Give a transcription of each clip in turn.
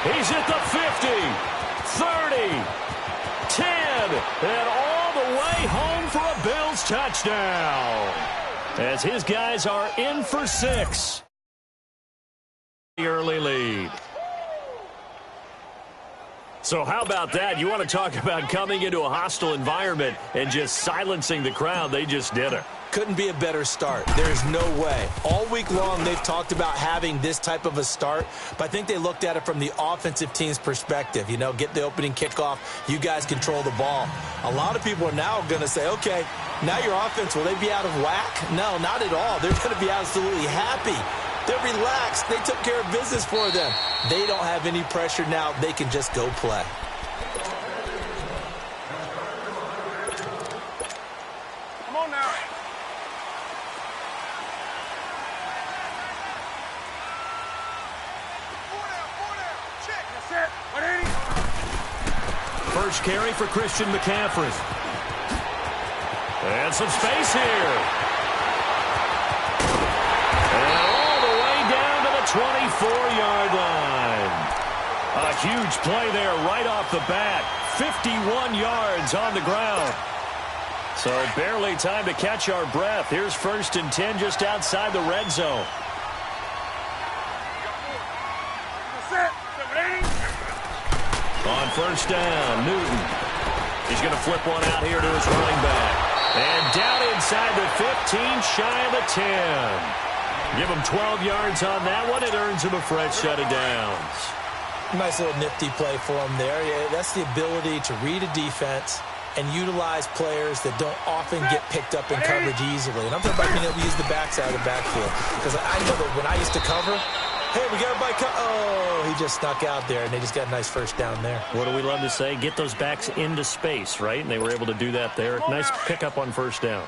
He's at the 50, 30, 10, and all the way home for a Bills touchdown. As his guys are in for 6. The early lead. So how about that? You want to talk about coming into a hostile environment and just silencing the crowd. They just did it. Couldn't be a better start. There's no way. All week long, they've talked about having this type of a start, but I think they looked at it from the offensive team's perspective. You know, get the opening kickoff. You guys control the ball. A lot of people are now going to say, okay, now your offense, will they be out of whack? No, not at all. They're going to be absolutely happy. They're relaxed. They took care of business for them. They don't have any pressure now. They can just go play. Come on now. Four down. Check. That's it. 180. First carry for Christian McCaffrey. And some space here. 24-yard line. A huge play there right off the bat. 51 yards on the ground. So barely time to catch our breath. Here's 1st and 10 just outside the red zone. On 1st down, Newton. He's going to flip one out here to his running back. And down inside the 15, shy of the 10. Give him 12 yards on that one. It earns him a fresh set of downs. Nice little nifty play for him there. Yeah, that's the ability to read a defense and utilize players that don't often get picked up in coverage easily. And I'm talking about being able to use the backside of the backfield. Because I know that when I used to cover, hey, we got everybody oh, he just snuck out there, and they just got a nice first down there. What do we love to say? Get those backs into space, right? And they were able to do that there. Nice pickup on 1st down.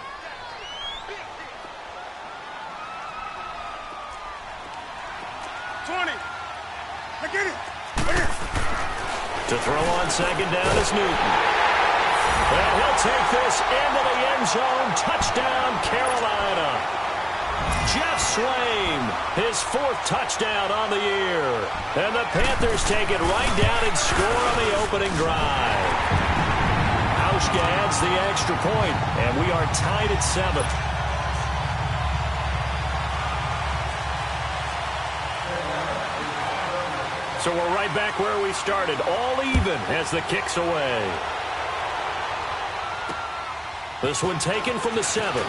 To throw on 2nd down is Newton. And he'll take this into the end zone. Touchdown, Carolina. Jeff Swain, his 4th touchdown on the year. And the Panthers take it right down and score on the opening drive. Hauschka adds the extra point, and we are tied at 7th. So we're right back where we started, all even as the kick's away. This one taken from the 7. And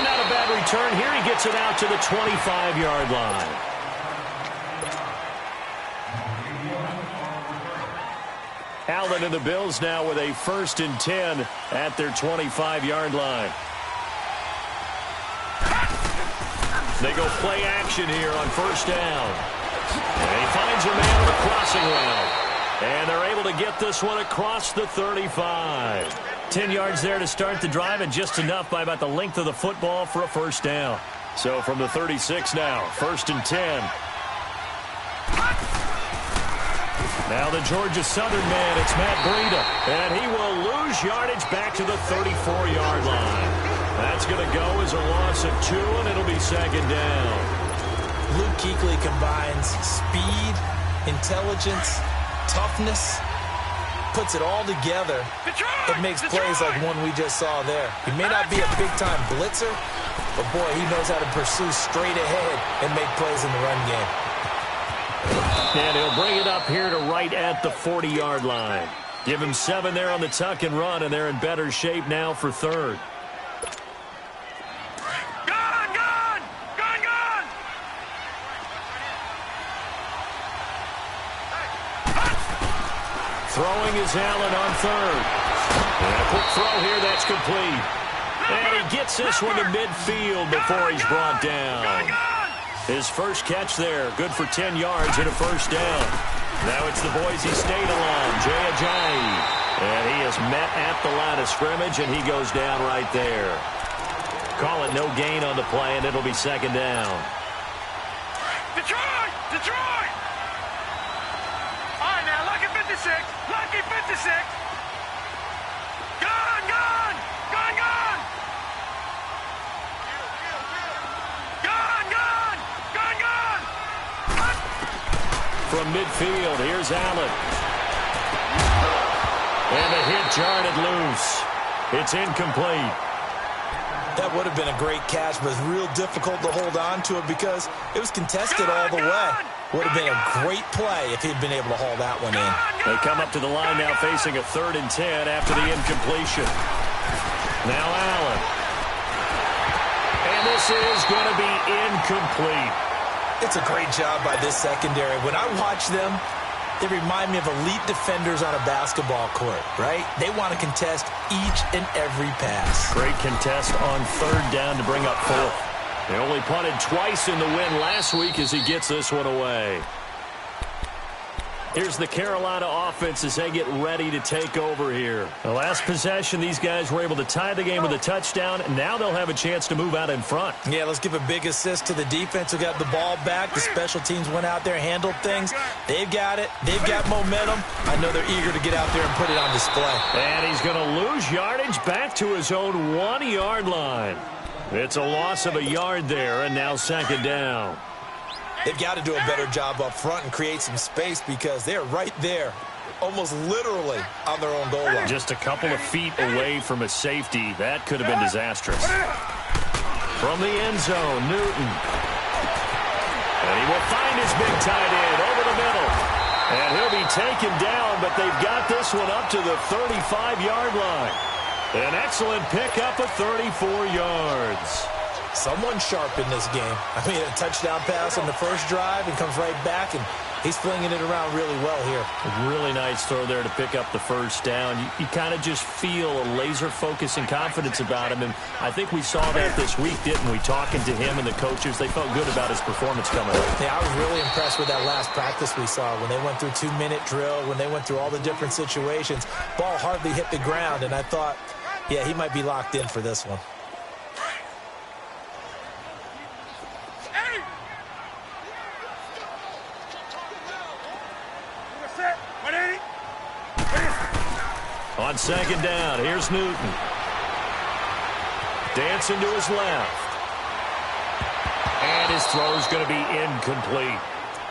not a bad return here. He gets it out to the 25-yard line. Allen and the Bills now with a 1st and 10 at their 25-yard line. They go play action here on 1st down. And he finds a man on the crossing route. And they're able to get this one across the 35. 10 yards there to start the drive, and just enough by about the length of the football for a 1st down. So from the 36 now, 1st and 10. Now the Georgia Southern man, it's Matt Breida. And he will lose yardage back to the 34-yard line. That's going to go as a loss of 2, and it'll be 2nd down. Luke Kuechly combines speed, intelligence, toughness, puts it all together. It makes plays like one we just saw there. He may not be a big-time blitzer, but, boy, he knows how to pursue straight ahead and make plays in the run game. And he'll bring it up here to right at the 40-yard line. Give him 7 there on the tuck and run, and they're in better shape now for 3rd. Throwing is Allen on 3rd. And a quick throw here, that's complete. And he gets this one to midfield before he's brought down. His first catch there, good for 10 yards and a 1st down. Now it's the Boise State alum, Jay Ajayi. And he is met at the line of scrimmage, and he goes down right there. Call it no gain on the play, and it'll be 2nd down. Detroit! Detroit! All right, now, lucky 56. Lucky 56. Gone, gone! Gone, gone! Gone, gone! Gone, gone! from midfield. Here's Allen. And the hit jarred it loose. It's incomplete. That would have been a great catch, but it's real difficult to hold on to it because it was contested all the way. Would have been a great play if he'd been able to haul that one in. They come up to the line now facing a 3rd and 10 after the incompletion. Now Allen. And this is going to be incomplete. It's a great job by this secondary. When I watch them, they remind me of elite defenders on a basketball court, right? They want to contest each and every pass. Great contest on 3rd down to bring up 4th. They only punted twice in the win last week as he gets this one away. Here's the Carolina offense as they get ready to take over here. The last possession, these guys were able to tie the game with a touchdown, and now they'll have a chance to move out in front. Yeah, let's give a big assist to the defense who got the ball back. The special teams went out there, handled things. They've got it. They've got momentum. I know they're eager to get out there and put it on display. And he's going to lose yardage back to his own 1-yard line. It's a loss of a yard there, and now 2nd down. They've got to do a better job up front and create some space because they're right there, almost literally on their own goal line. Just a couple of feet away from a safety. That could have been disastrous. From the end zone, Newton. And he will find his big tight end over the middle. And he'll be taken down, but they've got this one up to the 35-yard line. An excellent pickup of 34 yards. Someone sharp in this game. I mean, a touchdown pass on the first drive and comes right back, and he's flinging it around really well here. A really nice throw there to pick up the 1st down. You kind of just feel a laser focus and confidence about him, and I think we saw that this week, didn't we? Talking to him and the coaches, they felt good about his performance coming up. Yeah, I was really impressed with that last practice we saw when they went through 2-minute drill, when they went through all the different situations. Ball hardly hit the ground, and I thought, yeah, he might be locked in for this one. On 2nd down, here's Newton. Dancing to his left. And his throw's going to be incomplete.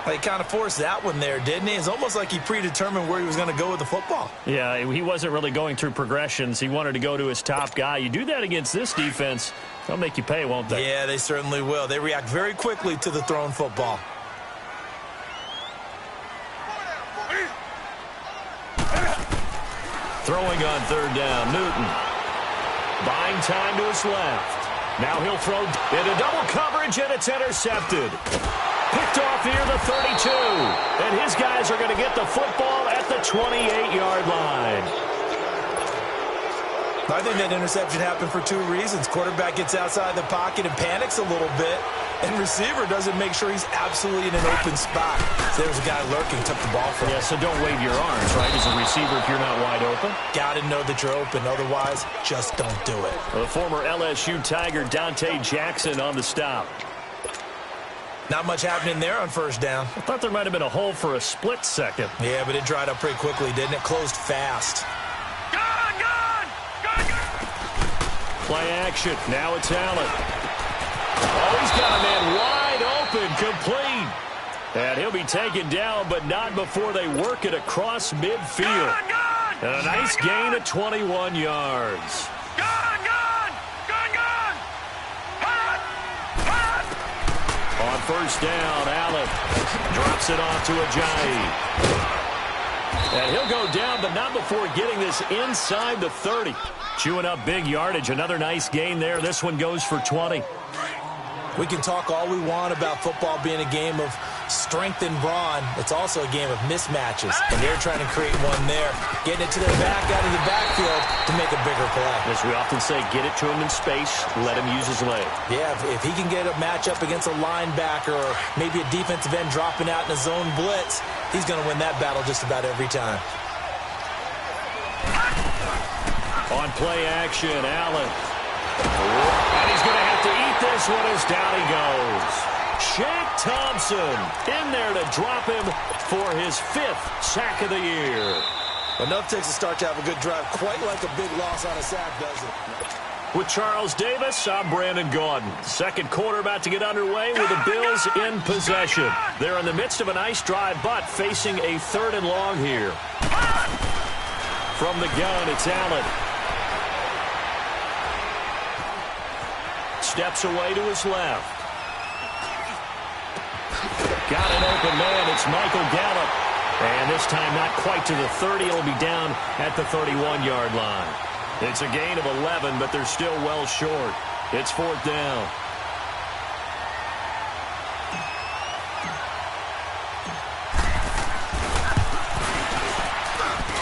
He kind of forced that one there, didn't he? It's almost like he predetermined where he was going to go with the football. Yeah, he wasn't really going through progressions. He wanted to go to his top guy. You do that against this defense, they'll make you pay, won't they? Yeah, they certainly will. They react very quickly to the thrown football. Throwing on 3rd down, Newton. Buying time to his left. Now he'll throw into double coverage, and it's intercepted. Picked off near the 32. And his guys are going to get the football at the 28-yard line. I think that interception happened for 2 reasons. Quarterback gets outside the pocket and panics a little bit, and receiver doesn't make sure he's absolutely in an open spot. So there's a guy lurking, took the ball from him. Yeah, so don't wave your arms, right, as a receiver if you're not wide open. Got to know that you're open. Otherwise, just don't do it. The former LSU Tiger Dante Jackson on the stop. Not much happening there on 1st down. I thought there might have been a hole for a split second. Yeah, but it dried up pretty quickly, didn't it? Closed fast. Play action. Now it's Allen. Oh, he's got a man wide open, complete. And he'll be taken down, but not before they work it across midfield. And a nice gain of 21 yards. On 1st down, Allen drops it off to Ajayi. And he'll go down, but not before getting this inside the 30. Chewing up big yardage. Another nice gain there. This one goes for 20. We can talk all we want about football being a game of strength and brawn. It's also a game of mismatches, and they're trying to create one there, getting it to their back out of the backfield to make a bigger play. As we often say, get it to him in space, let him use his leg. Yeah, if he can get a matchup against a linebacker or maybe a defensive end dropping out in a zone blitz, he's going to win that battle just about every time. On play action, Allen. And he's going to have to eat this one as down he goes. Shaq Thompson in there to drop him for his 5th sack of the year. Enough takes a start to have a good drive, quite like a big loss on a sack, doesn't it? With Charles Davis, I'm Brandon Gaudin. Second quarter about to get underway with the Bills in possession. They're in the midst of a nice drive, but facing a 3rd and long here. From the gun, it's Allen. Steps away to his left. Got an open man. It's Michael Gallup. And this time not quite to the 30. It'll be down at the 31-yard line. It's a gain of 11, but they're still well short. It's 4th down.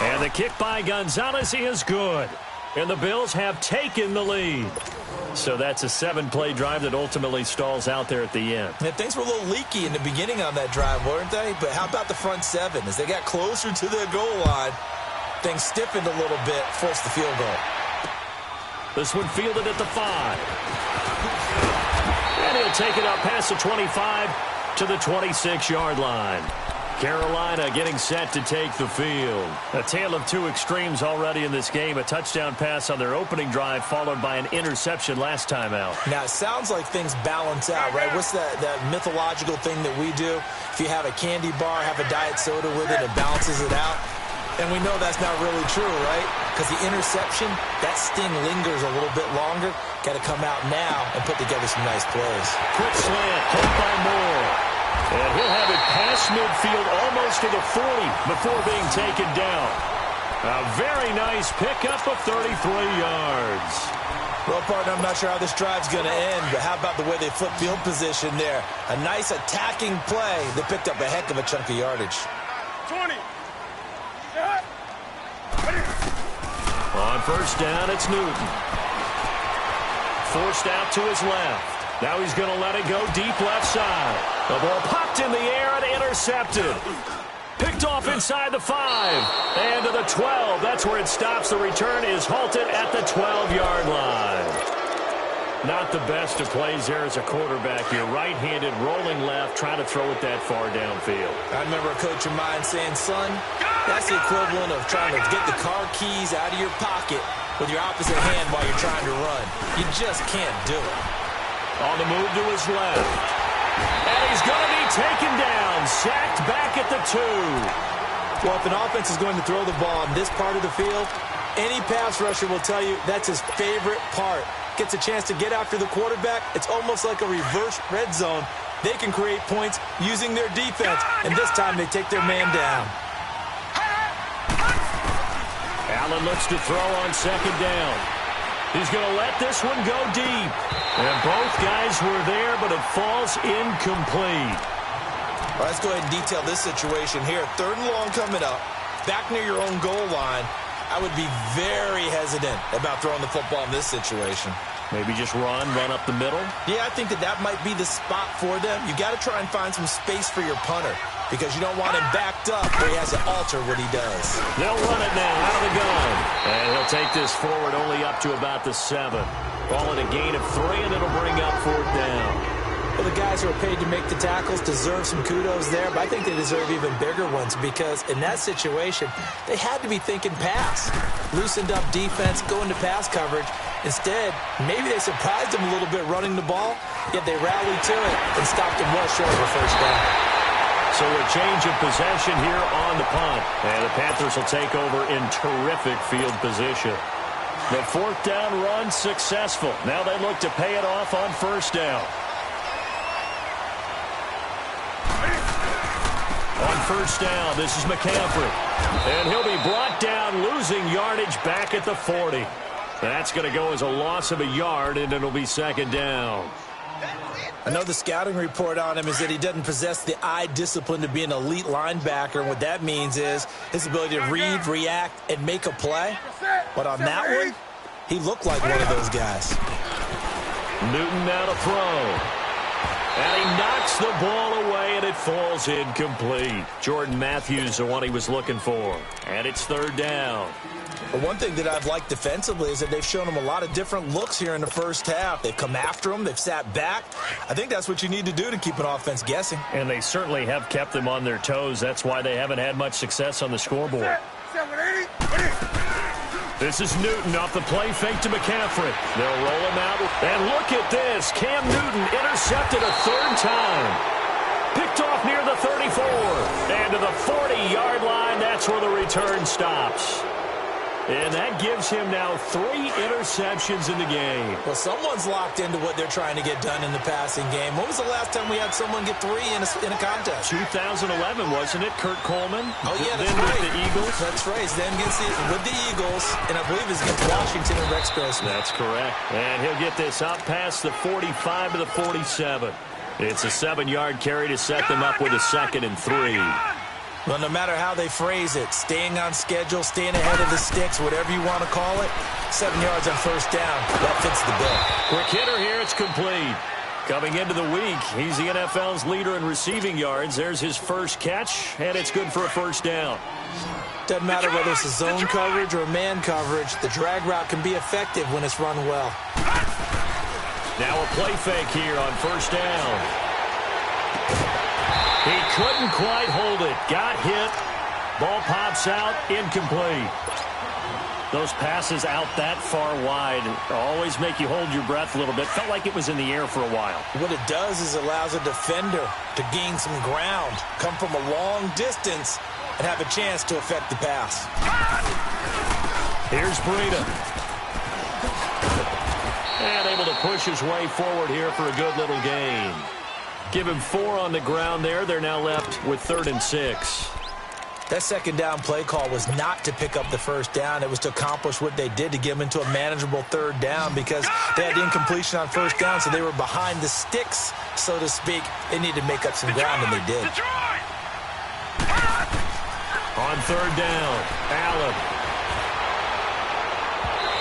And the kick by Gonzalez is good. And the Bills have taken the lead. So that's a 7-play drive that ultimately stalls out there at the end. Yeah, things were a little leaky in the beginning on that drive, weren't they? But how about the front 7? As they got closer to the goal line, things stiffened a little bit, forced the field goal. This one fielded at the 5. And he'll take it up past the 25 to the 26-yard line. Carolina getting set to take the field. A tale of two extremes already in this game. A touchdown pass on their opening drive followed by an interception last time out. Now, it sounds like things balance out, right? What's that mythological thing that we do? If you have a candy bar, have a diet soda with it, it balances it out. And we know that's not really true, right? Because the interception, that sting lingers a little bit longer. Got to come out now and put together some nice plays. Quick slant, caught by Moore. And he'll have it past midfield almost to the 40 before being taken down. A very nice pickup of 33 yards. Well, partner, I'm not sure how this drive's going to end, but how about the way they flip field position there? A nice attacking play that picked up a heck of a chunk of yardage. 20. On first down, it's Newton. Forced out to his left. Now he's going to let it go deep left side. The ball popped in the air and intercepted. Picked off inside the 5. And to the 12. That's where it stops. The return is halted at the 12-yard line. Not the best of plays there as a quarterback. You're right-handed, rolling left, trying to throw it that far downfield. I remember a coach of mine saying, son, that's the equivalent of trying to get the car keys out of your pocket with your opposite hand while you're trying to run. You just can't do it. On the move to his left. And he's going to be taken down. Sacked back at the 2. Well, if an offense is going to throw the ball in this part of the field, any pass rusher will tell you that's his favorite part. Gets a chance to get after the quarterback. It's almost like a reverse red zone. They can create points using their defense, and this time they take their man down. Allen looks to throw on second down. He's going to let this one go deep. And both guys were there, but it falls incomplete. All right, let's go ahead and detail this situation here. 3rd and long coming up, back near your own goal line. I would be very hesitant about throwing the football in this situation. Maybe just run up the middle? Yeah, I think that might be the spot for them. You got to try and find some space for your punter because you don't want him backed up where he has to alter what he does. They'll run it now out of the gun. And he'll take this forward only up to about the 7. Ball at a gain of 3, and it'll bring up 4th down. Well, the guys who are paid to make the tackles deserve some kudos there, but I think they deserve even bigger ones because in that situation, they had to be thinking pass. Loosened up defense, going to pass coverage. Instead, maybe they surprised them a little bit running the ball, yet they rallied to it and stopped them well short of a first down. So a change of possession here on the punt. And the Panthers will take over in terrific field position. The 4th down run successful. Now they look to pay it off on first down. On first down, this is McCaffrey. And he'll be brought down, losing yardage back at the 40. That's going to go as a loss of a yard, and it'll be second down. I know the scouting report on him is that he doesn't possess the eye discipline to be an elite linebacker. And what that means is his ability to read, react, and make a play. But on that one, he looked like one of those guys. Newton now to throw. And he knocks the ball away, and it falls incomplete. Jordan Matthews, the one he was looking for. And it's 3rd down. But one thing that I've liked defensively is that they've shown him a lot of different looks here in the first half. They've come after him. They've sat back. I think that's what you need to do to keep an offense guessing. And they certainly have kept them on their toes. That's why they haven't had much success on the scoreboard. This is Newton off the play fake to McCaffrey. They'll roll him out. And look at this. Cam Newton intercepted a third time. Picked off near the 34. And to the 40-yard line, that's where the return stops. And that gives him now 3 interceptions in the game. Well, someone's locked into what they're trying to get done in the passing game. When was the last time we had someone get 3 in a contest? 2011, wasn't it? Kurt Coleman? Oh, yeah, that's then right. with the Eagles? That's right. Then with the Eagles, and I believe it's against Washington and Rex Grossman. That's correct. And he'll get this up past the 45 to the 47. It's a 7-yard carry to set them up with a 2nd and 3. Well, no matter how they phrase it, staying on schedule, staying ahead of the sticks, whatever you want to call it, 7 yards on first down. That fits the bill. Quick hitter here. It's complete. Coming into the week, he's the NFL's leader in receiving yards. There's his first catch, and it's good for a first down. Doesn't matter whether it's a zone coverage or man coverage, the drag route can be effective when it's run well. Now a play fake here on first down. He couldn't quite hold it. Got hit. Ball pops out. Incomplete. Those passes out that far wide always make you hold your breath a little bit. Felt like it was in the air for a while. What it does is allows a defender to gain some ground, come from a long distance, and have a chance to affect the pass. Here's Breida. And able to push his way forward here for a good little gain. Give him 4 on the ground there. They're now left with 3rd and 6. That second down play call was not to pick up the first down. It was to accomplish what they did to get them into a manageable 3rd down because they had incompletion on first down, so they were behind the sticks, so to speak. They needed to make up some ground, and they did. On 3rd down, Allen.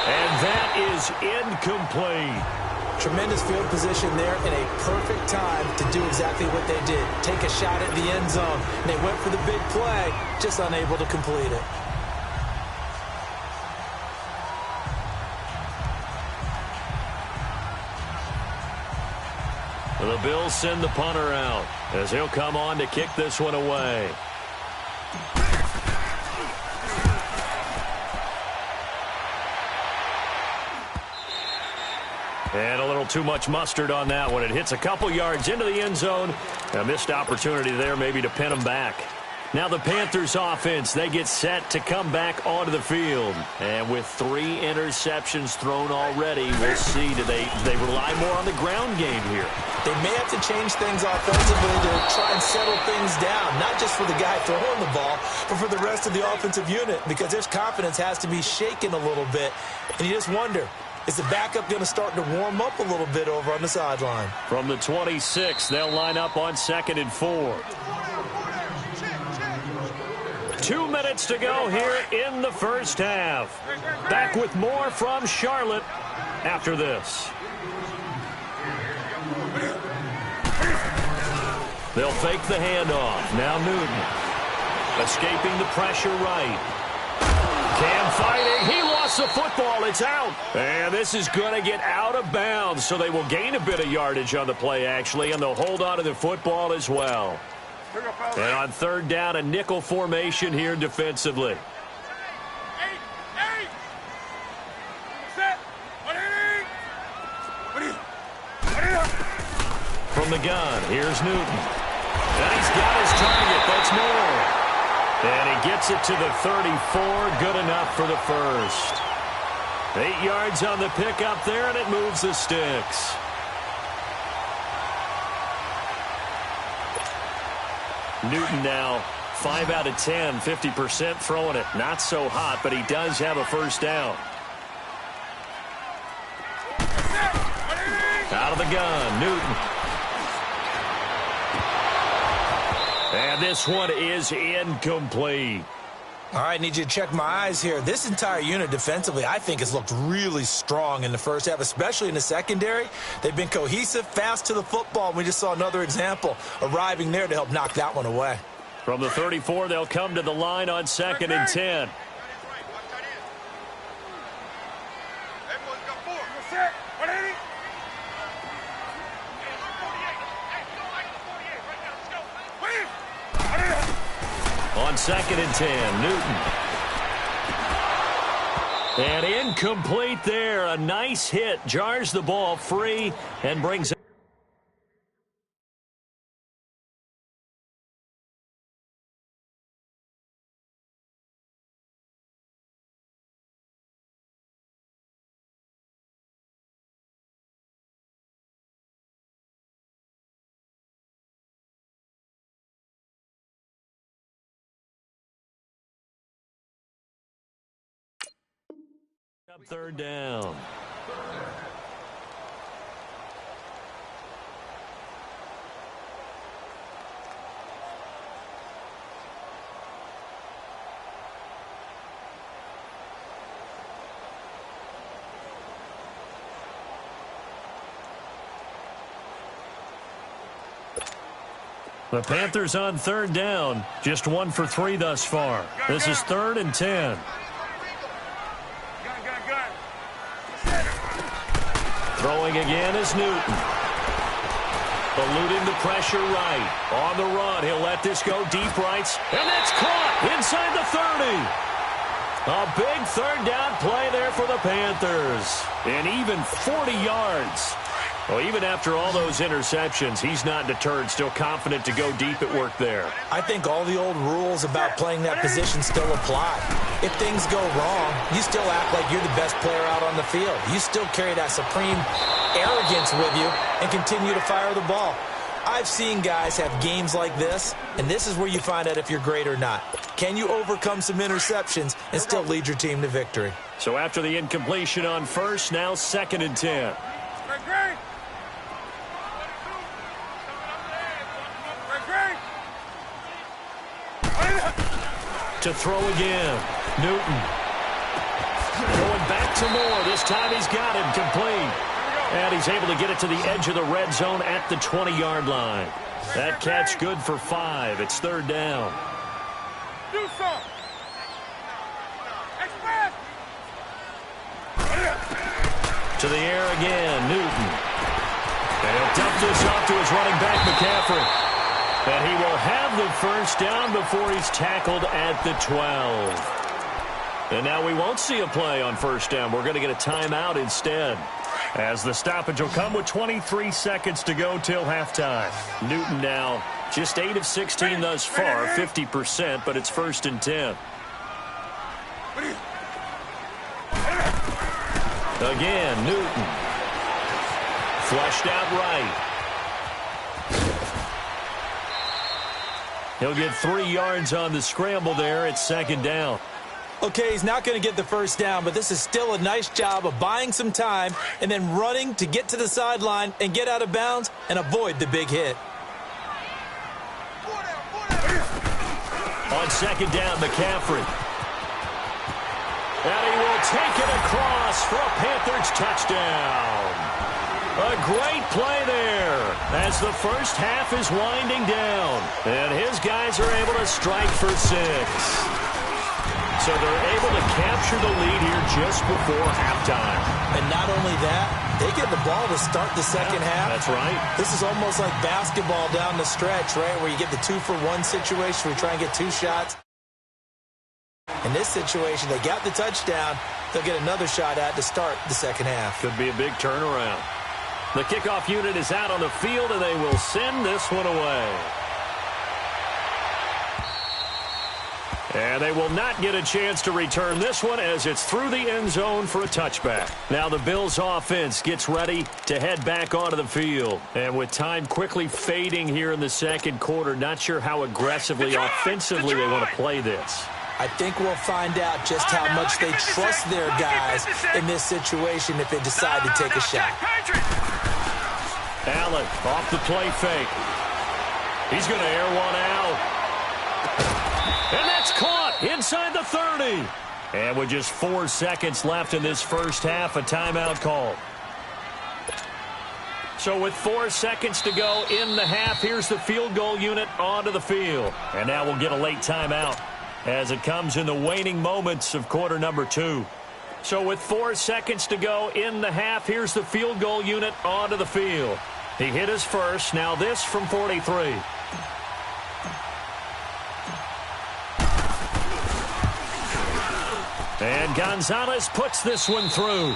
And that is incomplete. Tremendous field position there and a perfect time to do exactly what they did. Take a shot at the end zone. And they went for the big play, just unable to complete it. The Bills send the punter out as he'll come on to kick this one away. And a little too much mustard on that one. It hits a couple yards into the end zone. A missed opportunity there maybe to pin them back. Now the Panthers offense, they get set to come back onto the field. And with 3 interceptions thrown already, we'll see. Do they rely more on the ground game here? They may have to change things offensively to try and settle things down. Not just for the guy throwing the ball, but for the rest of the offensive unit. Because their confidence has to be shaken a little bit. And you just wonder, is the backup going to start to warm up a little bit over on the sideline? From the 26, they'll line up on 2nd and 4. 2 minutes to go here in the first half. Back with more from Charlotte after this. They'll fake the handoff. Now Newton. Escaping the pressure right. Cam fighting. He lost the football. It's out. And this is going to get out of bounds, so they will gain a bit of yardage on the play, actually, and they'll hold on to the football as well. And on 3rd down, a nickel formation here defensively. From the gun, here's Newton. And he's got his target. That's more. And he gets it to the 34. Good enough for the first. 8 yards on the pickup there, and it moves the sticks. Newton now 5 out of 10, 50% throwing it. Not so hot, but he does have a first down. Out of the gun, Newton. And this one is incomplete. All right, need you to check my eyes here. This entire unit defensively, I think, has looked really strong in the first half, especially in the secondary. They've been cohesive, fast to the football. We just saw another example arriving there to help knock that one away. From the 34, they'll come to the line on 2nd and 10. On 2nd and 10, Newton. And incomplete there. A nice hit. Jars the ball free and brings it. Third down. The Panthers on third down. Just 1 for 3 thus far. This is 3rd and 10. Throwing again is Newton. Eluding the pressure right. On the run, he'll let this go deep rights. And that's caught inside the 30. A big third down play there for the Panthers. And even 40 yards. Well, even after all those interceptions, he's not deterred, still confident to go deep at work there. I think all the old rules about playing that position still apply. If things go wrong, you still act like you're the best player out on the field. You still carry that supreme arrogance with you and continue to fire the ball. I've seen guys have games like this, and this is where you find out if you're great or not. Can you overcome some interceptions and still lead your team to victory? So after the incompletion on first, now 2nd and 10. To throw again. Newton. Going back to Moore. This time he's got it complete. And he's able to get it to the edge of the red zone at the 20-yard line. That catch good for 5. It's 3rd down. Do something. Express. To the air again. Newton. And he'll dump this off to his running back, McCaffrey. And he will have the first down before he's tackled at the 12. And now we won't see a play on first down. We're going to get a timeout instead, as the stoppage will come with 23 seconds to go till halftime. Newton now just 8 of 16 thus far, 50%, but it's 1st and 10. Again, Newton. Flushed out right. He'll get 3 yards on the scramble there. It's 2nd down. Okay, he's not going to get the first down, but this is still a nice job of buying some time and then running to get to the sideline and get out of bounds and avoid the big hit. On 2nd down, McCaffrey. And he will take it across for a Panthers touchdown. A great play there as the first half is winding down. And his guys are able to strike for 6. So they're able to capture the lead here just before halftime. And not only that, they get the ball to start the second half. That's right. This is almost like basketball down the stretch, right, where you get the 2-for-1 situation where you try and get 2 shots. In this situation, they got the touchdown. They'll get another shot at to start the second half. Could be a big turnaround. The kickoff unit is out on the field, and they will send this one away. And they will not get a chance to return this one as it's through the end zone for a touchback. Now the Bills offense gets ready to head back onto the field. And with time quickly fading here in the second quarter, not sure how aggressively, offensively they want to play this. I think we'll find out just how much they trust their guys in this situation if they decide to take a shot. Allen off the play fake. He's going to air one out. And that's caught inside the 30. And with just 4 seconds left in this first half, a timeout called. So with 4 seconds to go in the half, here's the field goal unit onto the field. And now we'll get a late timeout as it comes in the waning moments of quarter number 2. So with 4 seconds to go in the half, here's the field goal unit onto the field. He hit his first. Now this from 43. And Gonzalez puts this one through.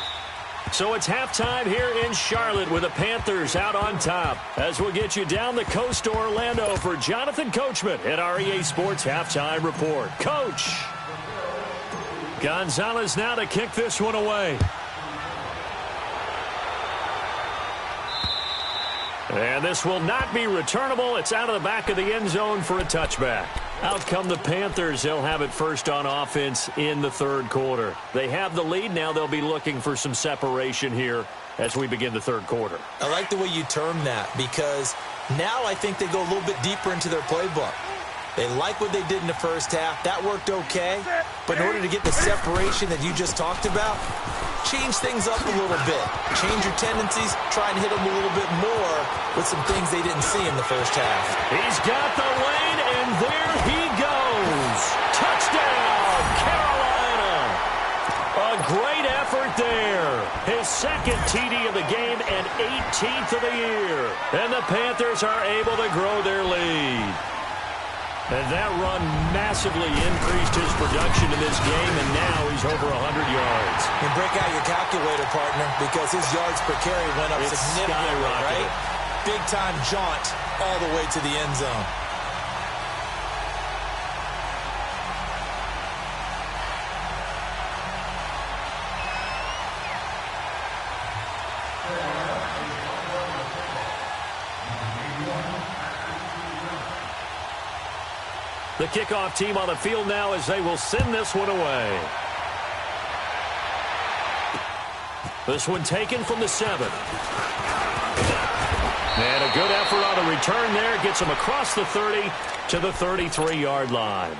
So it's halftime here in Charlotte with the Panthers out on top. As we'll get you down the coast to Orlando for Jonathan Coachman at our EA Sports Halftime Report. Coach! Gonzalez now to kick this one away. And this will not be returnable. It's out of the back of the end zone for a touchback. Out come the Panthers. They'll have it first on offense in the third quarter. They have the lead. Now they'll be looking for some separation here as we begin the third quarter. I like the way you term that because now I think they go a little bit deeper into their playbook. They like what they did in the first half. That worked okay. But in order to get the separation that you just talked about, change things up a little bit. Change your tendencies. Try and hit them a little bit more with some things they didn't see in the first half. He's got the lane, and there he goes. Touchdown, Carolina. A great effort there. His second TD of the game and 18th of the year. And the Panthers are able to grow their lead. And that run massively increased his production in this game, and now he's over 100 yards. And break out your calculator, partner, because his yards per carry went up significantly, right? Big-time jaunt all the way to the end zone. The kickoff team on the field now as they will send this one away. This one taken from the 7. And a good effort on the return there. Gets him across the 30 to the 33-yard line.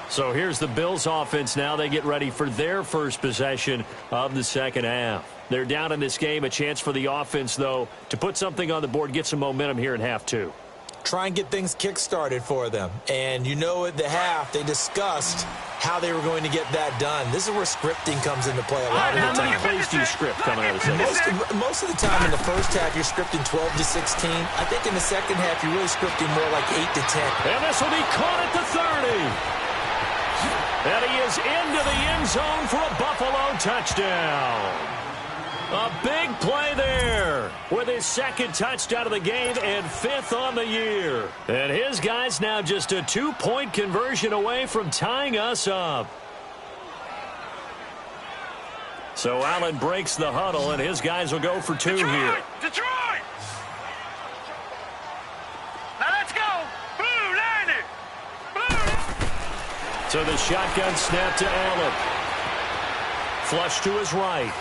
So here's the Bills offense now. They get ready for their first possession of the second half. They're down in this game. A chance for the offense, though, to put something on the board, get some momentum here in half two. Try and get things kick-started for them. And you know at the half, they discussed how they were going to get that done. This is where scripting comes into play a lot of the time. How many plays do you script coming out of the second? Most of the time in the first half, you're scripting 12 to 16. I think in the second half, you're really scripting more like 8 to 10. And this will be caught at the 30. And he is into the end zone for a Buffalo touchdown. A big play there with his second touchdown of the game and 5th on the year. And his guys now just a 2-point conversion away from tying us up. So Allen breaks the huddle, and his guys will go for 2 here. Detroit! Now let's go! Blue, line it! Blue! So the shotgun snap to Allen. Flush to his right.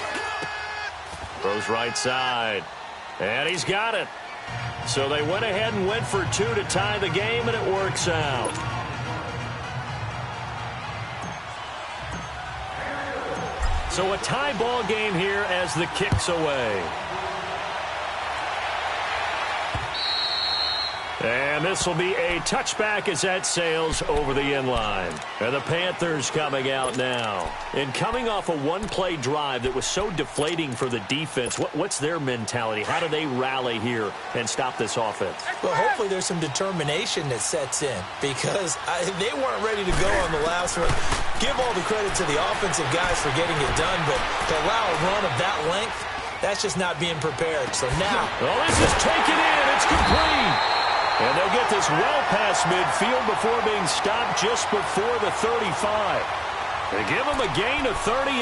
Throws right side. And he's got it. So they went ahead and went for 2 to tie the game, and it works out. So a tie ball game here as the kick's away. And this will be a touchback as that sails over the end line. And the Panthers coming out now. And coming off a one-play drive that was so deflating for the defense, what's their mentality? How do they rally here and stop this offense? Well, hopefully there's some determination that sets in because they weren't ready to go on the last one. Give all the credit to the offensive guys for getting it done, but to allow a run of that length, that's just not being prepared. So now... Well, this is taken in. It's complete. And they'll get this well past midfield before being stopped just before the 35. They give him a gain of 38.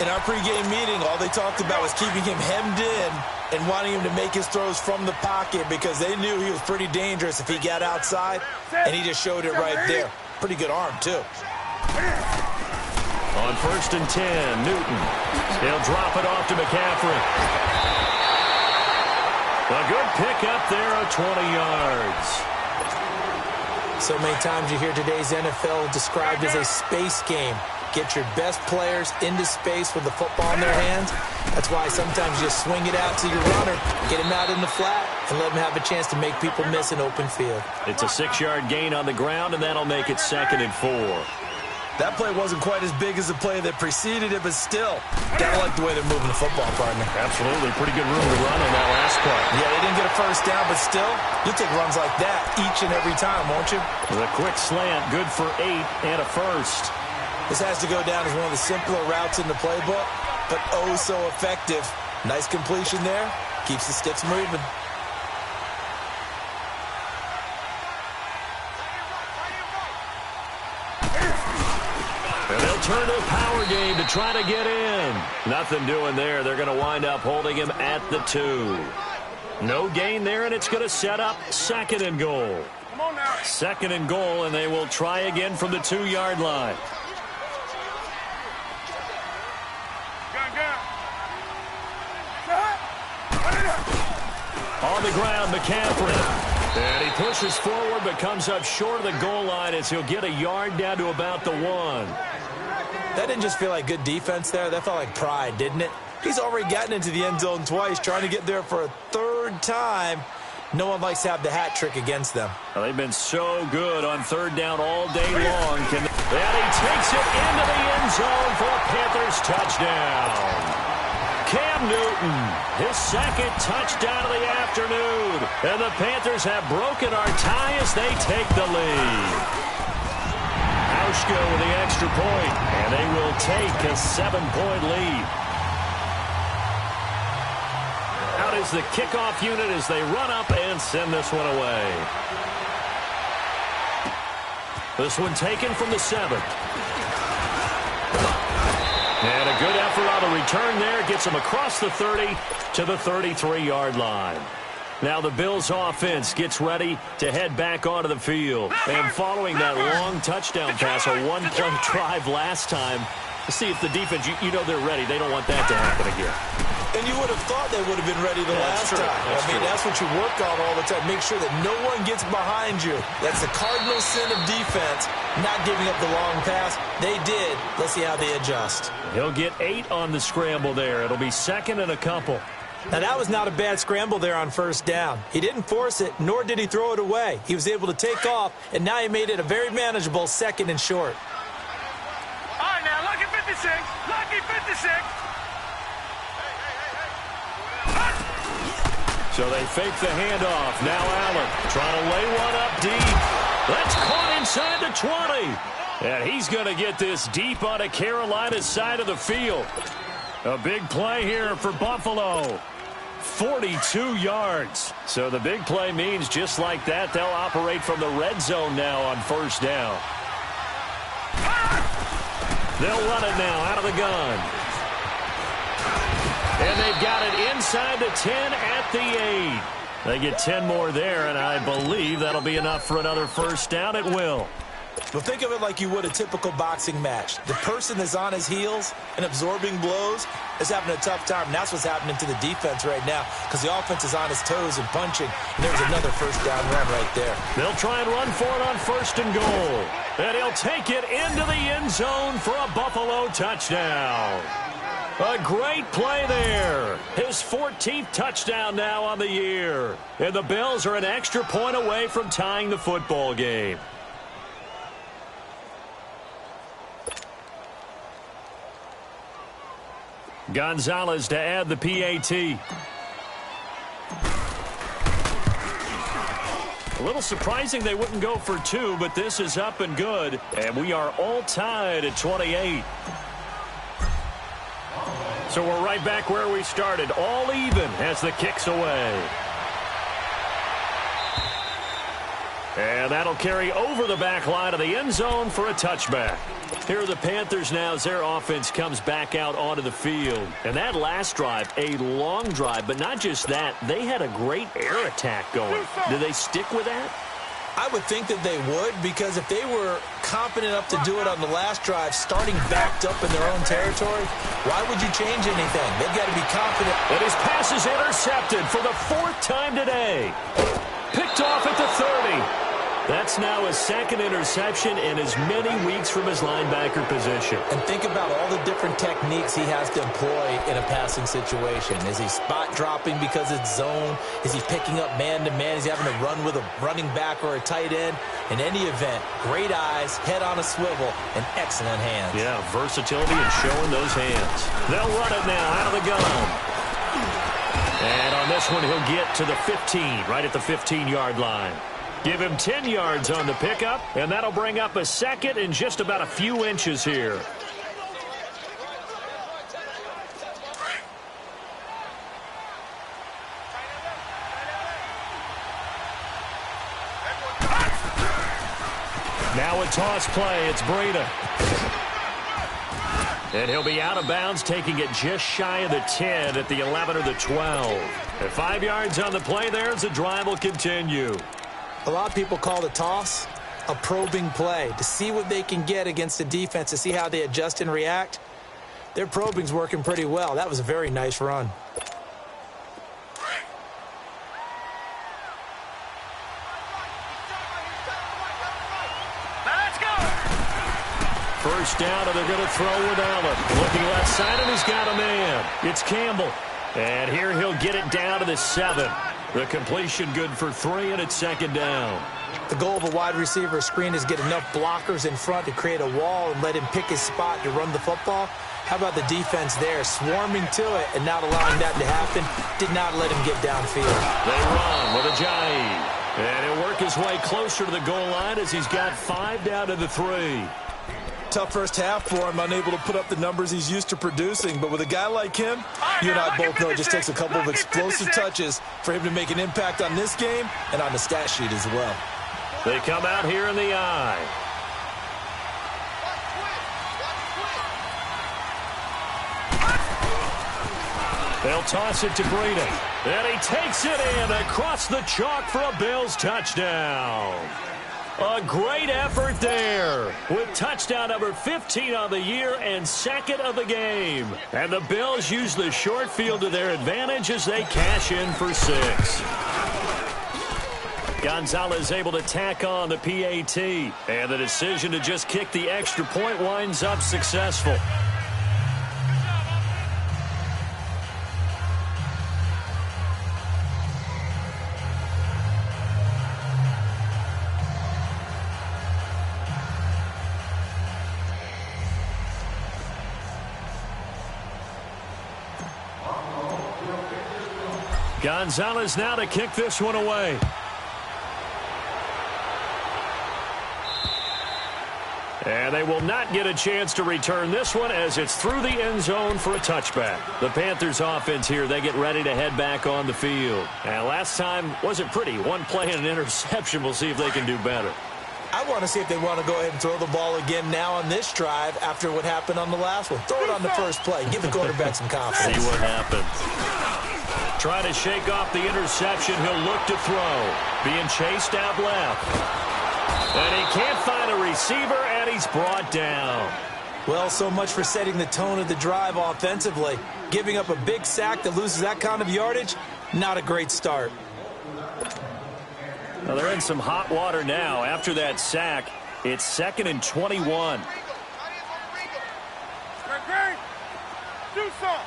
In our pregame meeting, all they talked about was keeping him hemmed in and wanting him to make his throws from the pocket because they knew he was pretty dangerous if he got outside, and he just showed it right there. Pretty good arm, too. On 1st and 10, Newton. He'll drop it off to McCaffrey. A good pickup there of 20 yards. So many times you hear today's NFL described as a space game. Get your best players into space with the football in their hands. That's why sometimes you just swing it out to your runner, get him out in the flat, and let him have a chance to make people miss an open field. It's a 6-yard gain on the ground, and that'll make it 2nd and 4. That play wasn't quite as big as the play that preceded it, but still, gotta like the way they're moving the football, partner. Absolutely. Pretty good room to run on that last play. Yeah, they didn't get a first down, but still, you'll take runs like that each and every time, won't you? The quick slant, good for 8 and a first. This has to go down as one of the simpler routes in the playbook, but oh so effective. Nice completion there. Keeps the sticks moving. And they'll turn to a power game to try to get in. Nothing doing there. They're going to wind up holding him at the 2. No gain there, and it's going to set up 2nd and goal. 2nd and goal, and they will try again from the 2-yard line. On the ground, McCaffrey. And he pushes forward but comes up short of the goal line as he'll get a yard down to about the 1. That didn't just feel like good defense there. That felt like pride, didn't it? He's already gotten into the end zone twice, trying to get there for a 3rd time. No one likes to have the hat trick against them. Well, they've been so good on 3rd down all day long. And he takes it into the end zone for a Panthers touchdown. Cam Newton, his 2nd touchdown of the afternoon. And the Panthers have broken our tie as they take the lead. Hauschka with the extra point, and they will take a 7-point lead. Out is the kickoff unit as they run up and send this one away. This one taken from the 7. And a good effort on the return there. Gets him across the 30 to the 33-yard line. Now the Bills offense gets ready to head back onto the field. And following that long touchdown pass, a one-play drive last time, to see if the defense, you know they're ready. They don't want that to happen again. And you would have thought they would have been ready the last time. That's what you work on all the time. Make sure that no one gets behind you. That's the cardinal sin of defense, not giving up the long pass. They did. Let's see how they adjust. He'll get 8 on the scramble there. It'll be 2nd and a couple. Now, that was not a bad scramble there on 1st down. He didn't force it, nor did he throw it away. He was able to take off, and now he made it a very manageable 2nd and short. All right, now, lucky 56. Lucky 56. So they fake the handoff. Now Allen trying to lay one up deep. That's caught inside the 20. And he's going to get this deep onto Carolina's side of the field. A big play here for Buffalo. 42 yards. So the big play means just like that, they'll operate from the red zone now on 1st down. They'll run it now out of the gun. And they've got it inside the 10 at the 8. They get 10 more there, and I believe that'll be enough for another 1st down. It will. Well, think of it like you would a typical boxing match. The person that's on his heels and absorbing blows is having a tough time. And that's what's happening to the defense right now because the offense is on his toes and punching. And there's another 1st down run right there. They'll try and run for it on 1st and goal. And he'll take it into the end zone for a Buffalo touchdown. A great play there. His 14th touchdown now on the year. And the Bills are an extra point away from tying the football game. Gonzalez to add the PAT. A little surprising they wouldn't go for 2, but this is up and good. And we are all tied at 28. So we're right back where we started, all even as the kick's away. And that'll carry over the back line of the end zone for a touchback. Here are the Panthers now as their offense comes back out onto the field. And that last drive, a long drive, but not just that, they had a great air attack going. Do they stick with that? I would think that they would, because if they were confident enough to do it on the last drive, starting backed up in their own territory, why would you change anything? They've got to be confident. And his pass is intercepted for the 4th time today. Picked off at the 30. That's now his 2nd interception in as many weeks from his linebacker position. And think about all the different techniques he has to employ in a passing situation. Is he spot dropping because it's zone? Is he picking up man-to-man? Is he having to run with a running back or a tight end? In any event, great eyes, head on a swivel, and excellent hands. Yeah, versatility and showing those hands. They'll run it now out of the gun. And on this one, he'll get to the 15, right at the 15-yard line. Give him 10 yards on the pickup, and that'll bring up a second and just about a few inches here. Now a toss play. It's Breida. And he'll be out of bounds, taking it just shy of the 10 at the 11 or the 12. At 5 yards on the play there, the drive will continue. A lot of people call the toss a probing play to see what they can get against the defense, to see how they adjust and react. Their probing's working pretty well. That was a very nice run. First down, and they're going to throw with Allen. Looking left side, and he's got a man. It's Campbell. And here he'll get it down to the 7. The completion good for 3, and it's second down. The goal of a wide receiver screen is get enough blockers in front to create a wall and let him pick his spot to run the football. How about the defense there, swarming to it and not allowing that to happen? Did not let him get downfield. They run with Ajayi. And he'll work his way closer to the goal line as he's got 5 down to the 3. Tough first half for him, unable to put up the numbers he's used to producing. But with a guy like him, you and I both know it just takes a couple of explosive touches for him to make an impact on this game and on the stat sheet as well. They come out here in the eye. They'll toss it to Breida. And he takes it in across the chalk for a Bills touchdown. A great effort there with touchdown number 15 on the year and second of the game. And the Bills use the short field to their advantage as they cash in for 6. Gonzalez able to tack on the PAT. And the decision to just kick the extra point winds up successful. Gonzalez now to kick this one away. And they will not get a chance to return this one as it's through the end zone for a touchback. The Panthers offense here, they get ready to head back on the field. And last time wasn't pretty. One play and an interception. We'll see if they can do better. I want to see if they want to go ahead and throw the ball again now on this drive after what happened on the last one. Throw it on the first play. Give the quarterback some confidence. See what happens. Trying to shake off the interception. He'll look to throw. Being chased out left. And he can't find a receiver, and he's brought down. Well, so much for setting the tone of the drive offensively. Giving up a big sack that loses that kind of yardage, not a great start. Well, they're in some hot water now. After that sack, it's 2nd and 21. Do something.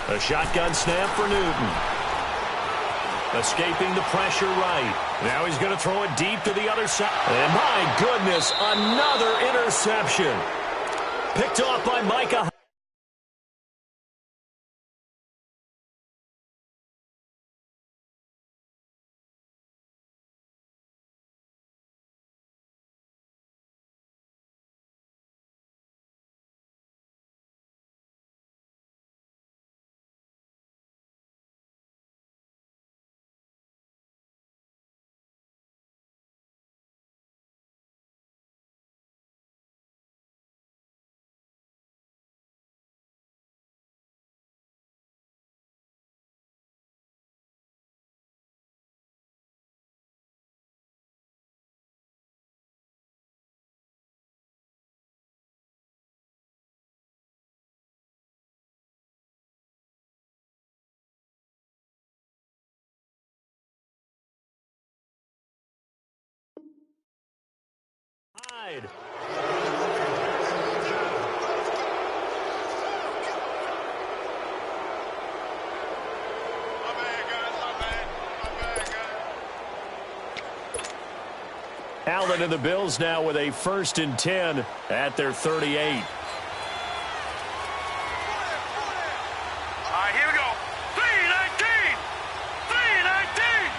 A shotgun snap for Newton. Escaping the pressure right. Now he's going to throw it deep to the other side. And my goodness, another interception. Picked off by Micah. Allen and the Bills now with a 1st and 10 at their 38. All right, here we go. 3-19. 3-19.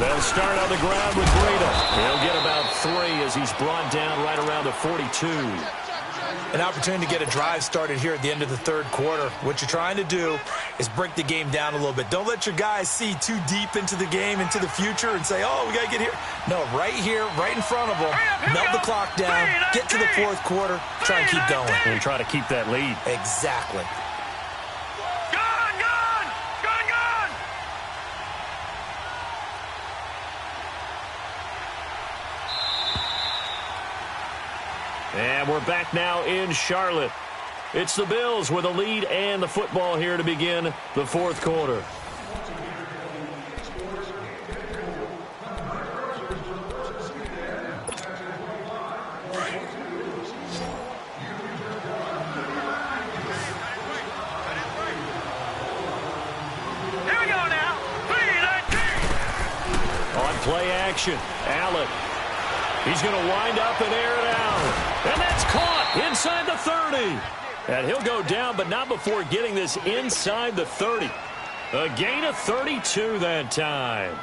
They'll start on the ground with Breida. He'll get about 3 as he's brought down right around the 42. An opportunity to get a drive started here at the end of the third quarter. What you're trying to do is break the game down a little bit. Don't let your guys see too deep into the game, into the future, and say, oh, we got to get here. No, right here, right in front of them, melt the clock down, get to the fourth quarter, try and keep going. And try to keep that lead. Exactly. And we're back now in Charlotte. It's the Bills with a lead and the football here to begin the fourth quarter. Here we go now. On play action, Allen. He's going to wind up and air it out. And that's caught inside the 30. And he'll go down, but not before getting this inside the 30. A gain of 32 that time.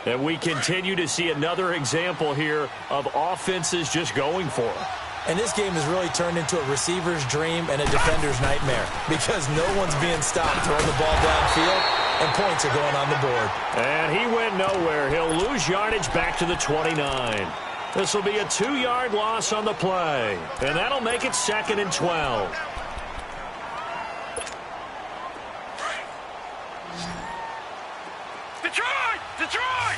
And we continue to see another example here of offenses just going for it. And this game has really turned into a receiver's dream and a defender's nightmare because no one's being stopped throwing the ball downfield, and points are going on the board. And he went nowhere. He'll lose yardage back to the 29. This will be a 2-yard loss on the play, and that'll make it 2nd and 12. Detroit! Detroit!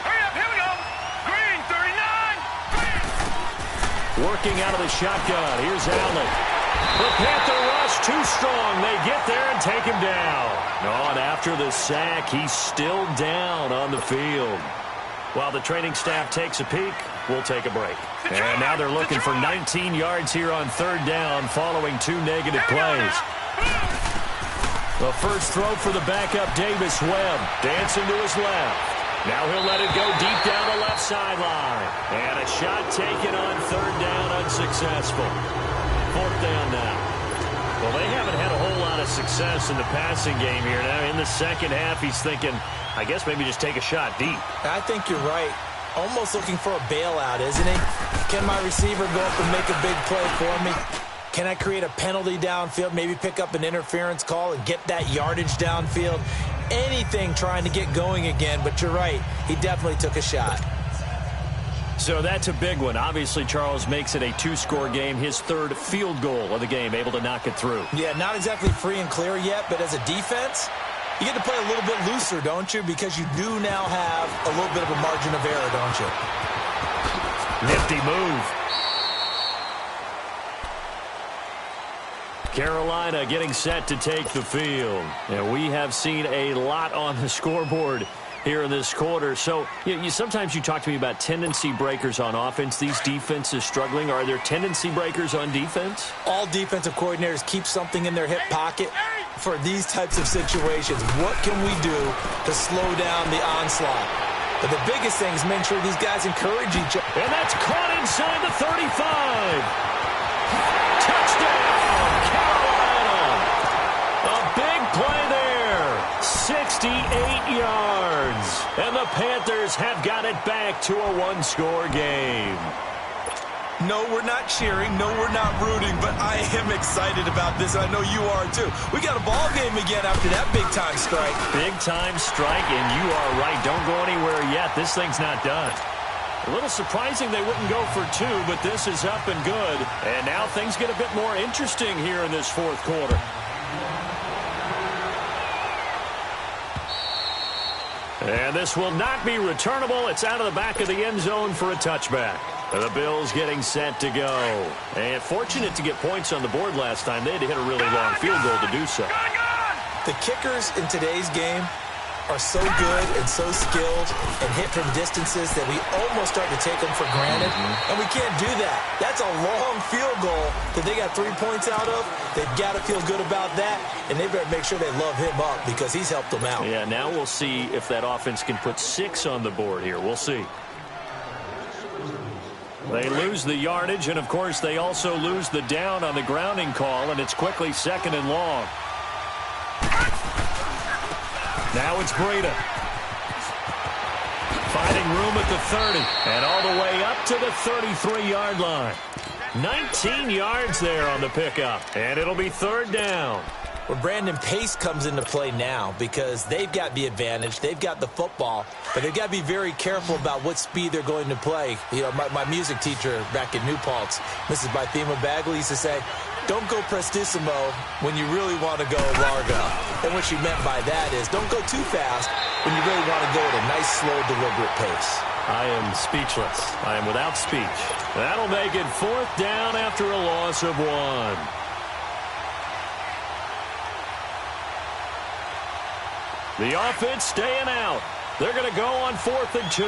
Hurry up, here we go. Green, 39. Working out of the shotgun. Here's Allen. The Panther rush too strong. They get there and take him down. Oh, and after the sack, he's still down on the field. While the training staff takes a peek, we'll take a break. And now they're looking for 19 yards here on 3rd down following 2 negative plays. The first throw for the backup, Davis Webb, dancing to his left. Now he'll let it go deep down the left sideline. And a shot taken on 3rd down, unsuccessful. 4th down now. Well, they haven't had a whole lot of success in the passing game here. Now, in the second half, he's thinking, I guess maybe just take a shot deep. I think you're right. Almost looking for a bailout, isn't he? Can my receiver go up and make a big play for me? Can I create a penalty downfield, maybe pick up an interference call and get that yardage downfield? Anything trying to get going again, but you're right. He definitely took a shot. So that's a big one. Obviously, Charles makes it a 2-score game. His 3rd field goal of the game, able to knock it through. Yeah, not exactly free and clear yet, but as a defense, you get to play a little bit looser, don't you? Because you do now have a little bit of a margin of error, don't you? Nifty move. Carolina getting set to take the field. And we have seen a lot on the scoreboard here in this quarter. So sometimes you talk to me about tendency breakers on offense. These defenses struggling. Are there tendency breakers on defense? All defensive coordinators keep something in their hip pocket for these types of situations. What can we do to slow down the onslaught? But the biggest thing is make sure these guys encourage each other. And that's caught inside the 35. Touchdown, Carolina. A big play there. 68 yards. And the Panthers have got it back to a 1-score game. No, we're not cheering. No, we're not rooting. But I am excited about this. I know you are, too. We got a ball game again after that big-time strike. Big-time strike, and you are right. Don't go anywhere yet. This thing's not done. A little surprising they wouldn't go for 2, but this is up and good. And now things get a bit more interesting here in this fourth quarter. And this will not be returnable. It's out of the back of the end zone for a touchback. The Bills getting set to go. And fortunate to get points on the board last time. They had to hit a really long field goal to do so. The kickers in today's game are so good and so skilled and hit from distances that we almost start to take them for granted. And we can't do that. That's a long field goal that they got 3 points out of. They've got to feel good about that, and they better make sure they love him up because he's helped them out. Yeah, now we'll see if that offense can put 6 on the board here. We'll see. They lose the yardage, and, of course, they also lose the down on the grounding call, and it's quickly 2nd and long. Now it's Breida. Finding room at the 30. And all the way up to the 33-yard line. 19 yards there on the pickup. And it'll be third down. Well, Brandon, pace comes into play now because they've got the advantage. They've got the football, but they've got to be very careful about what speed they're going to play. You know, my music teacher back in New Paltz, Mrs. Bythema Bagley, used to say, don't go prestissimo when you really want to go largo. And what she meant by that is don't go too fast when you really want to go at a nice, slow, deliberate pace. I am speechless. I am without speech. That'll make it fourth down after a loss of 1. The offense staying out. They're going to go on 4th and 2.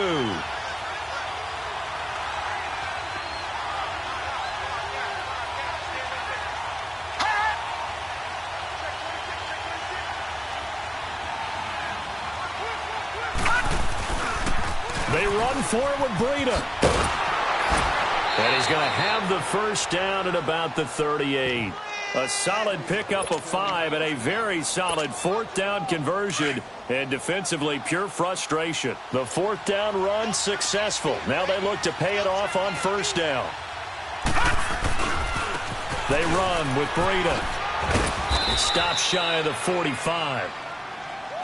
They run for it with Breida. And he's going to have the first down at about the 38. A solid pickup of 5 and a very solid 4th down conversion. And defensively, pure frustration. The 4th down run successful. Now they look to pay it off on 1st down. They run with Breida. Stop shy of the 45.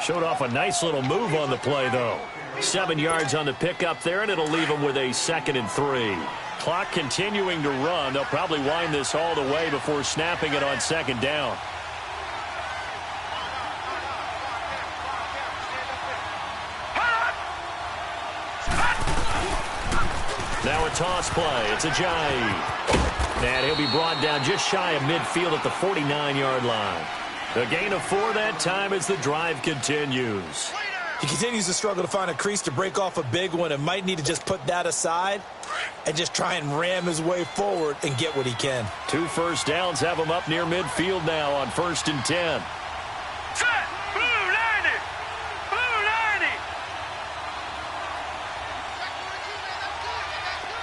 Showed off a nice little move on the play, though. 7 yards on the pickup there, and it'll leave them with a 2nd and 3. Clock continuing to run. They'll probably wind this all the way before snapping it on 2nd down. Now a toss play. It's Ajayi. And he'll be brought down just shy of midfield at the 49-yard line. A gain of 4 that time as the drive continues. He continues to struggle to find a crease to break off a big one and might need to just put that aside and just try and ram his way forward and get what he can. 2 first downs have him up near midfield now on 1st and 10. Set! Blue 90! Blue 90!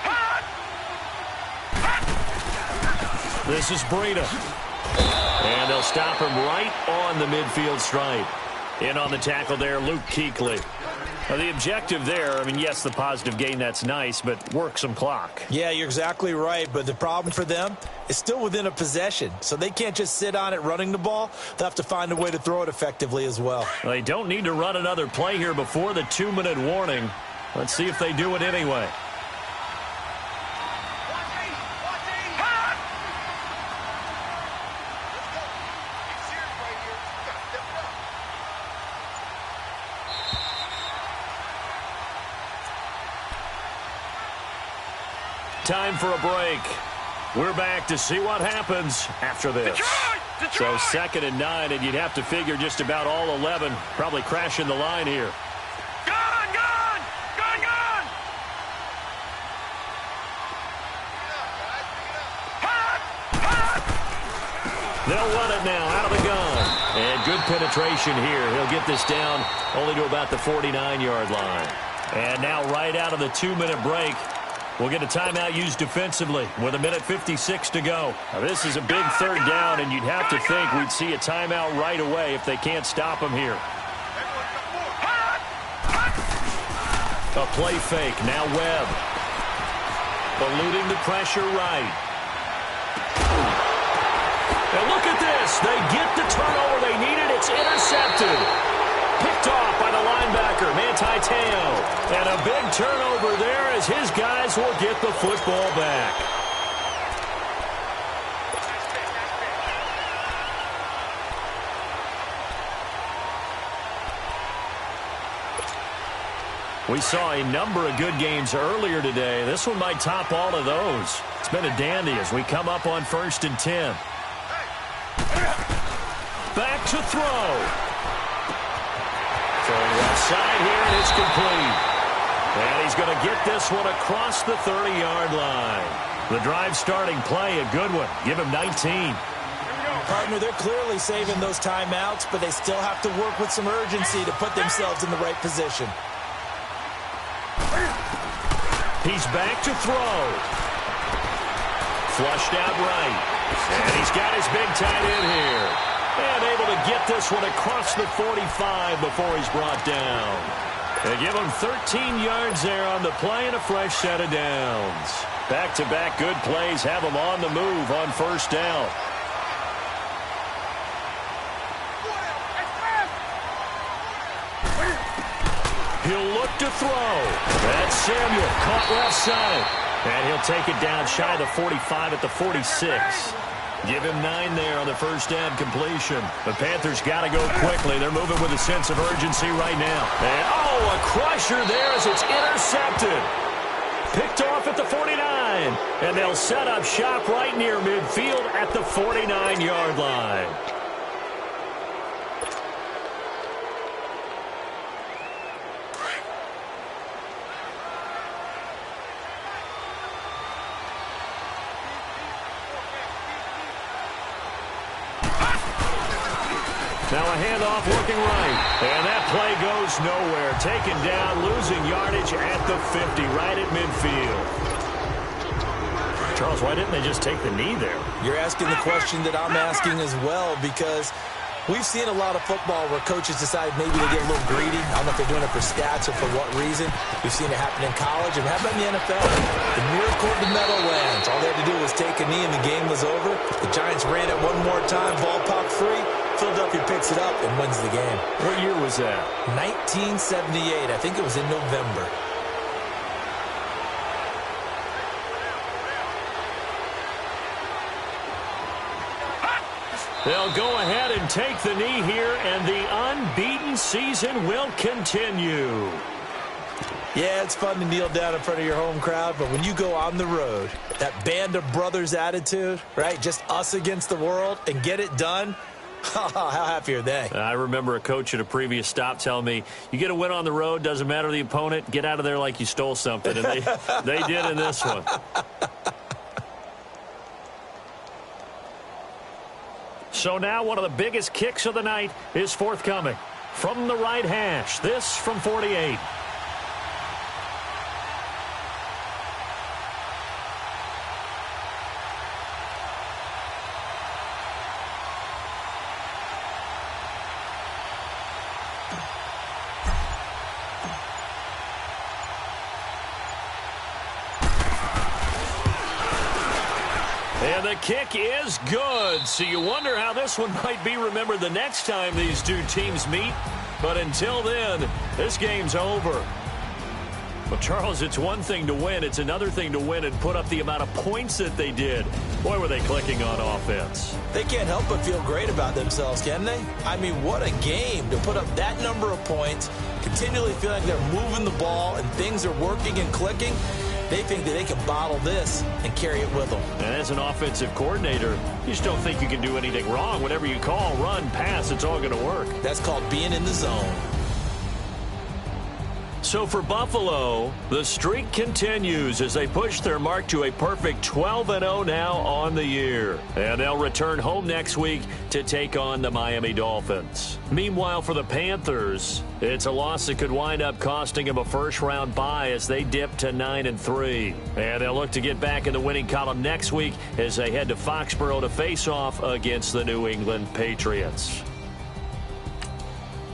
Hot! This is Breida. And they'll stop him right on the midfield stripe. In on the tackle there, Luke Kuechly. Now the objective there, I mean, yes, the positive gain, that's nice, but work some clock. Yeah, you're exactly right, but the problem for them is still within a possession, so they can't just sit on it running the ball. They'll have to find a way to throw it effectively as well. They don't need to run another play here before the 2-minute warning. Let's see if they do it anyway. Time for a break. We're back to see what happens after this. Detroit! So 2nd and 9, and you'd have to figure just about all 11 probably crashing the line here. Gone! Gone! Gone! Gone! Hot! Hot! They'll run it now out of the gun. And good penetration here. He'll get this down only to about the 49-yard line. And now right out of the 2-minute break, we'll get a timeout used defensively with 1:56 to go. Now, this is a big 3rd down, and you'd have to think we'd see a timeout right away if they can't stop him here. A play fake. Now Webb. Eluding the pressure right. And look at this. They get the turnover they needed. It's intercepted. Picked off by the linebacker, Manti Te'o. And a big turnover there as his guys will get the football back. We saw a number of good games earlier today. This one might top all of those. It's been a dandy as we come up on 1st and 10. Back to throw. Throwing left side here, and it's complete. And he's going to get this one across the 30-yard line. The drive starting play, a good one. Give him 19. Partner, they're clearly saving those timeouts, but they still have to work with some urgency to put themselves in the right position. He's back to throw. Flushed out right. And he's got his big tight end here. And able to get this one across the 45 before he's brought down. They give him 13 yards there on the play and a fresh set of downs. Back-to-back good plays have him on the move on first down. He'll look to throw. That's Samuel, caught left side. And he'll take it down shy of the 45 at the 46. Give him 9 there on the first down completion. The Panthers got to go quickly. They're moving with a sense of urgency right now. And, a crusher there as it's intercepted. Picked off at the 49. And they'll set up shop right near midfield at the 49-yard line. Now a handoff looking right. And that play goes nowhere. Taken down, losing yardage at the 50, right at midfield. Charles, why didn't they just take the knee there? You're asking the question that I'm asking as well, because we've seen a lot of football where coaches decide maybe to get a little greedy. I don't know if they're doing it for stats or for what reason. We've seen it happen in college, and how about in the NFL? The miracle of the Meadowlands. All they had to do was take a knee, and the game was over. The Giants ran it one more time. Ball popped free. Philadelphia picks it up and wins the game. What year was that? 1978. I think it was in November. They'll go ahead and take the knee here, and the unbeaten season will continue. Yeah, it's fun to kneel down in front of your home crowd, but when you go on the road, that band of brothers attitude, right? Just us against the world and get it done. How happy are they? I remember a coach at a previous stop telling me, you get a win on the road, doesn't matter the opponent, get out of there like you stole something. And they did in this one. So now one of the biggest kicks of the night is forthcoming. From the right hash, this from 48. And the kick is good. So you wonder how this one might be remembered the next time these two teams meet. But until then, this game's over. Well, Charles, it's one thing to win. It's another thing to win and put up the amount of points that they did. Boy, were they clicking on offense. They can't help but feel great about themselves, can they? I mean, what a game to put up that number of points, continually feel like they're moving the ball and things are working and clicking. They think that they can bottle this and carry it with them. And as an offensive coordinator, you just don't think you can do anything wrong. Whatever you call, run, pass, it's all going to work. That's called being in the zone. So for Buffalo, the streak continues as they push their mark to a perfect 12-0 now on the year. And they'll return home next week to take on the Miami Dolphins. Meanwhile, for the Panthers, it's a loss that could wind up costing them a first-round bye as they dip to 9-3. And they'll look to get back in the winning column next week as they head to Foxborough to face off against the New England Patriots.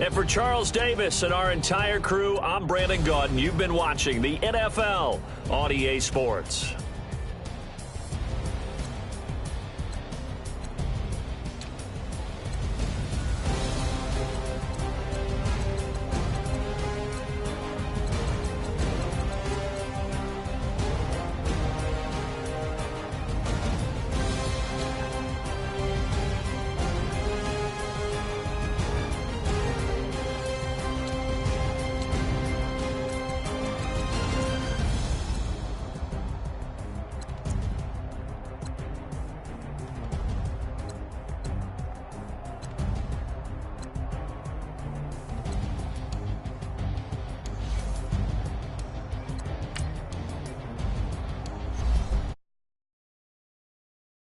And for Charles Davis and our entire crew, I'm Brandon Gaudin. You've been watching the NFL on EA Sports.